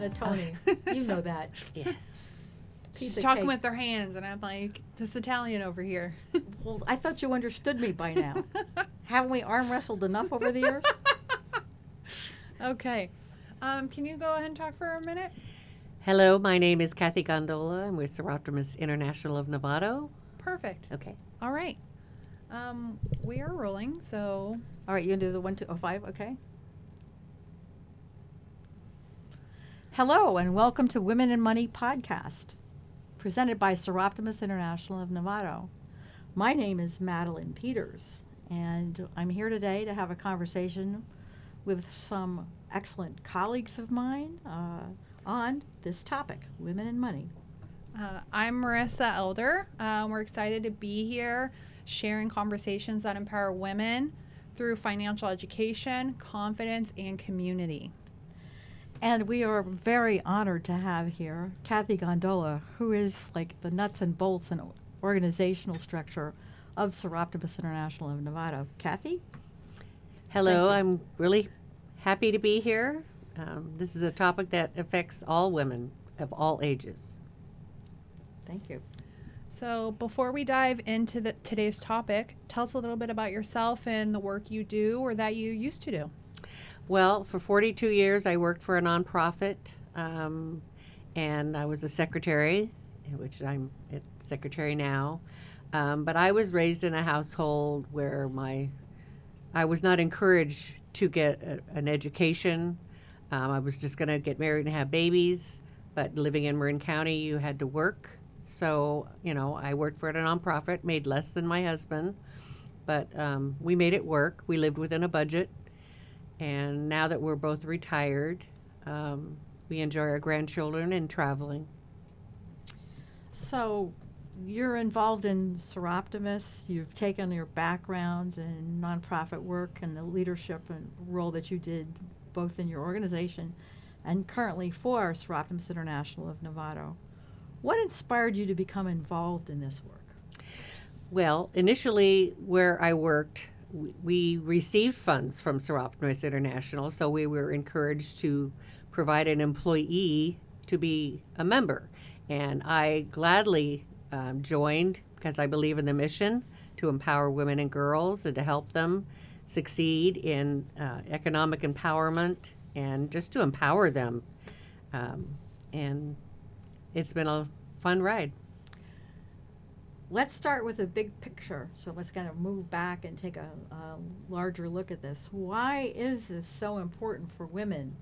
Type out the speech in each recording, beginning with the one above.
panettone. You know that. Yes. Piece She's of talking cake. with her hands, and I'm like, this Italian over here. Well, I thought you understood me by now. Haven't we arm wrestled enough over the years? Okay. Can you go ahead and talk for a minute? Hello, my name is Kathy Gondola. I'm with Seroptimus International of Novato. Perfect. Okay. All right. We are rolling, so All right, you can do the 1, 2, 5, okay? Hello, and welcome to Women in Money podcast, presented by Seroptimus International of Novato. My name is Madeline Peters, and I'm here today to have a conversation with some excellent colleagues of mine on this topic, women in money. I'm Marissa Elder. We're excited to be here sharing conversations that empower women through financial education, confidence, and community. And we are very honored to have here Kathy Gondola, who is like the nuts and bolts and organizational structure of Seroptimus International of Novato. Kathy? Hello, Thank you. I'm really happy to be here. This is a topic that affects all women of all ages. Thank you. So before we dive into today's topic, tell us a little bit about yourself and the work you do or that you used to do. Well, for 42 years, I worked for a nonprofit, and I was a secretary, which I'm a secretary now. But I was raised in a household where I was not encouraged to get an education. I was just going to get married and have babies. But living in Marin County, you had to work. So, I worked for a nonprofit, made less than my husband. But we made it work. We lived within a budget. And now that we're both retired, we enjoy our grandchildren and traveling. So you're involved in Seroptimus. You've taken your background in nonprofit work and the leadership and role that you did both in your organization and currently for Seroptimus International of Novato. What inspired you to become involved in this work? Well, initially where I worked, we received funds from Seroptimus International, so we were encouraged to provide an employee to be a member. And I gladly joined because I believe in the mission to empower women and girls and to help them succeed in economic empowerment and just to empower them. And it's been a fun ride. Let's start with a big picture. So let's kind of move back and take a larger look at this. Why is this so important for women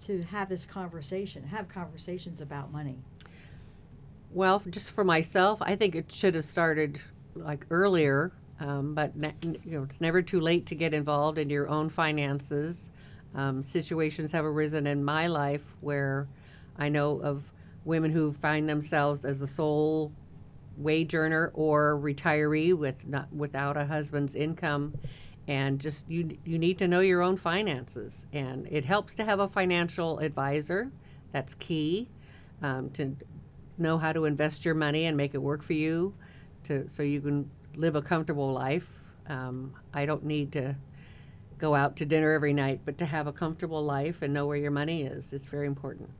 to have this conversation, have conversations about money? Well, just for myself, I think it should have started like earlier, but it's never too late to get involved in your own finances. Situations have arisen in my life where I know of women who find themselves as the sole wage earner or retiree without a husband's income, and just you need to know your own finances, and it helps to have a financial advisor. That's key, to know how to invest your money and make it work for you, so you can live a comfortable life. I don't need to go out to dinner every night, but to have a comfortable life and know where your money is very important.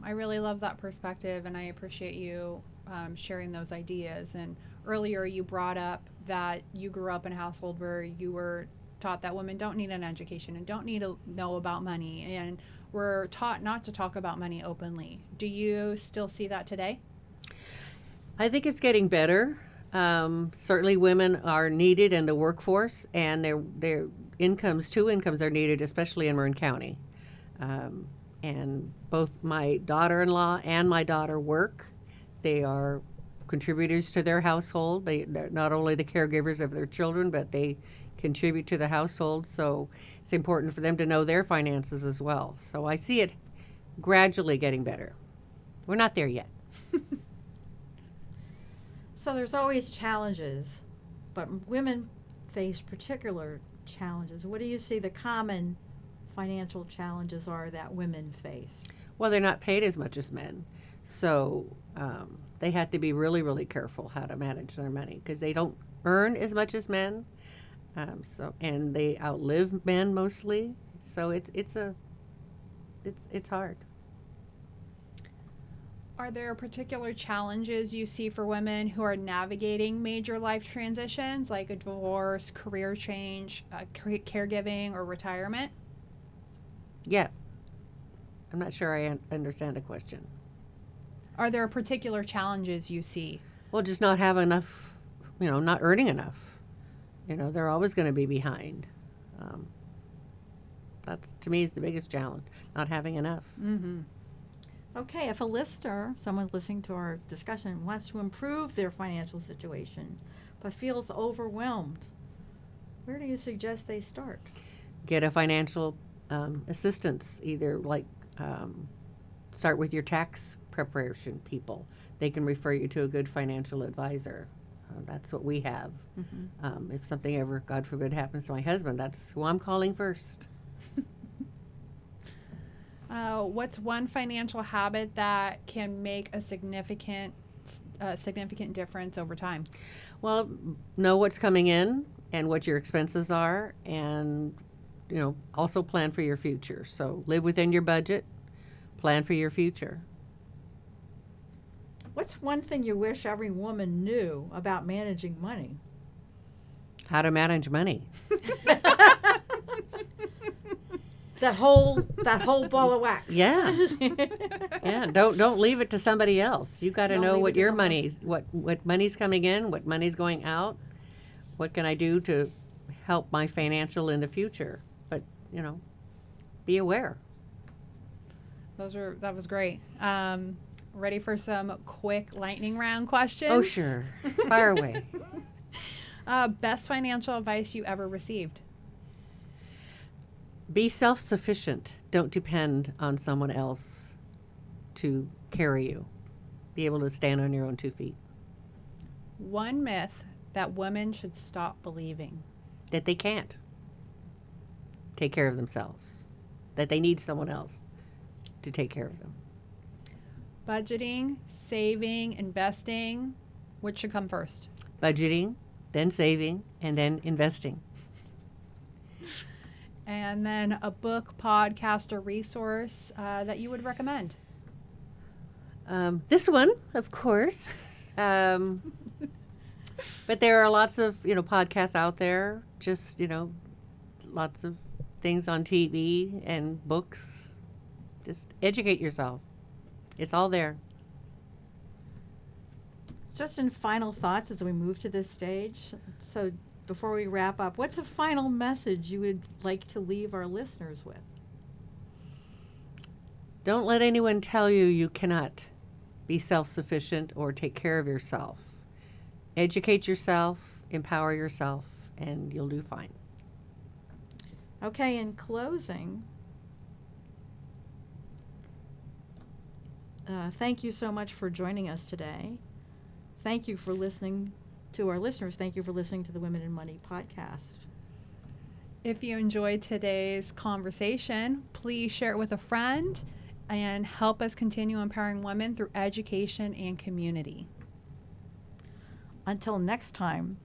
I really love that perspective, and I appreciate you sharing those ideas. And earlier you brought up that you grew up in a household where you were taught that women don't need an education and don't need to know about money, and we're taught not to talk about money openly. Do you still see that today? I think it's getting better. Certainly women are needed in the workforce, and their incomes, two incomes are needed, especially in Marin County. And both my daughter-in-law and my daughter work. They are contributors to their household. They're not only the caregivers of their children, but they contribute to the household. So it's important for them to know their finances as well. So I see it gradually getting better. We're not there yet. So there's always challenges, but women face particular challenges. What do you see the common financial challenges are that women face? Well, they're not paid as much as men. So they have to be really, really careful how to manage their money because they don't earn as much as men. And they outlive men mostly. So it's it's hard. Are there particular challenges you see for women who are navigating major life transitions like a divorce, career change, caregiving, or retirement? Yeah. I'm not sure I understand the question. Are there particular challenges you see? Well, just not have enough, not earning enough. They're always going to be behind. That's, to me, is the biggest challenge, not having enough. Mm-hmm. Okay, if a listener, someone listening to our discussion, wants to improve their financial situation but feels overwhelmed, where do you suggest they start? Get a financial assistance, either start with your tax preparation people. They can refer you to a good financial advisor. That's what we have. Mm-hmm. If something ever, God forbid, happens to my husband, that's who I'm calling first. What's one financial habit that can make a significant difference over time? Well, know what's coming in and what your expenses are, and also plan for your future. So live within your budget, plan for your future. What's one thing you wish every woman knew about managing money? How to manage money. That whole ball of wax. Yeah. Yeah. Don't leave it to somebody else. You got to Don't know leave what it to your someone money, what money's coming in, what money's going out. What can I do to help my financial in the future? But be aware. That was great. Ready for some quick lightning round questions? Oh, sure. Fire away. Best financial advice you ever received? Be self-sufficient. Don't depend on someone else to carry you. Be able to stand on your own 2 feet. One myth that women should stop believing? That they can't take care of themselves. That they need someone else to take care of them. Budgeting, saving, investing, which should come first? Budgeting, then saving, and then investing. And then a book, podcast, or resource that you would recommend? This one, of course. But there are lots of, podcasts out there. Just, lots of things on TV and books. Just educate yourself. It's all there. Just in final thoughts as we move to this stage, so before we wrap up, what's a final message you would like to leave our listeners with? Don't let anyone tell you you cannot be self-sufficient or take care of yourself. Educate yourself, empower yourself, and you'll do fine. Okay, in closing, thank you so much for joining us today. Thank you for listening to our listeners. Thank you for listening to the Women in Money podcast. If you enjoyed today's conversation, please share it with a friend and help us continue empowering women through education and community. Until next time,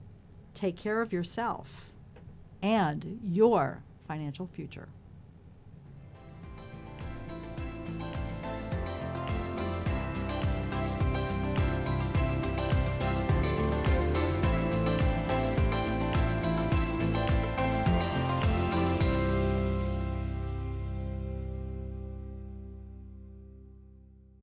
take care of yourself and your financial future.